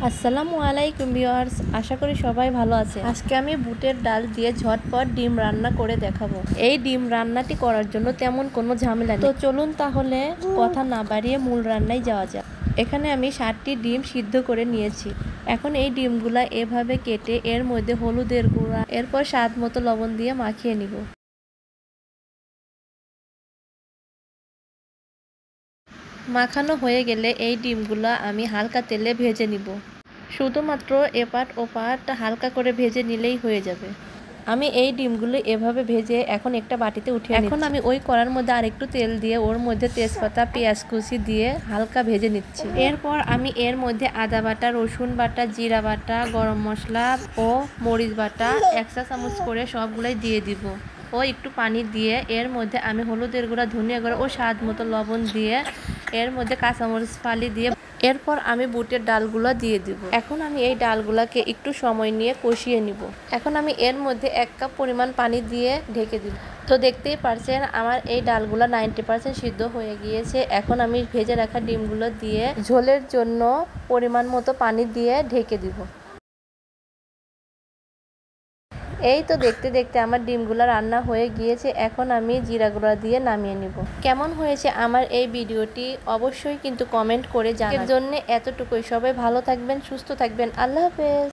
আসসালামু আলাইকুম ভিউয়ার্স, আশা করি সবাই ভালো আছে। আজকে আমি বুটের ডাল দিয়ে ঝটপট ডিম রান্না করে দেখাবো। এই ডিম রান্নাটি করার জন্য তেমন কোনো ঝামেলা নেই। তো চলুন তাহলে কথা না বাড়িয়ে মূল রান্নায় যাওয়া যাক। এখানে আমি 7টি ডিম সিদ্ধ করে নিয়েছি। এখন এই ডিমগুলা এভাবে কেটে এর মধ্যে হলুদের গুঁড়া, এরপর স্বাদ মতো লবণ দিয়ে মাখিয়ে নিব। মাখানো হয়ে গেলে এই ডিমগুলা আমি হালকা তেলে ভেজে নিব। শুধুমাত্র এপাট ওপাট হালকা করে ভেজে নিলেই হয়ে যাবে। আমি এই ডিমগুলো এভাবে ভেজে এখন একটা বাটিতে উঠিয়ে নিচ্ছি। এখন আমি ওই কড়ার মধ্যে আরেকটু তেল দিয়ে ওর মধ্যে তেজপাতা, পেঁয়াজ কুচি দিয়ে হালকা ভেজে নিচ্ছি। এরপর আমি এর মধ্যে আদা বাটা, রসুন বাটা, জিরা বাটা, গরম মশলা ও মরিচ বাটা 1 চা চামচ করে সবগুলাই দিয়ে দিব। ও একটু পানি দিয়ে এর মধ্যে আমি হলুদের গুঁড়া, ধনিয়া গুঁড়া ও স্বাদ মতো লবণ দিয়ে এর মধ্যে কাঁচামরিচ ফালি দিয়ে এরপর আমি বুটের ডালগুলো দিয়ে দিব। এখন আমি এই ডালগুলোকে একটু সময় নিয়ে কষিয়ে নিব। এখন আমি এর মধ্যে 1 কাপ পরিমাণ পানি দিয়ে ঢেকে দিব। তো দেখতেই পারছেন আমার এই ডালগুলো 90% সিদ্ধ হয়ে গিয়েছে। এখন আমি ভেজে রাখা ডিমগুলো দিয়ে ঝোলের জন্য পরিমাণ মতো পানি দিয়ে ঢেকে দিব। এই তো দেখতে দেখতে আমার ডিমগুলো রান্না হয়ে গিয়েছে। এখন আমি জিরা গুঁড়া দিয়ে নামিয়ে নিব। কেমন হয়েছে আমার এই ভিডিওটি অবশ্যই কিন্তু কমেন্ট করে জানাবেন। এর জন্য এতটুকুই। সবাই ভালো থাকবেন, সুস্থ থাকবেন। আল্লাহ হাফেজ।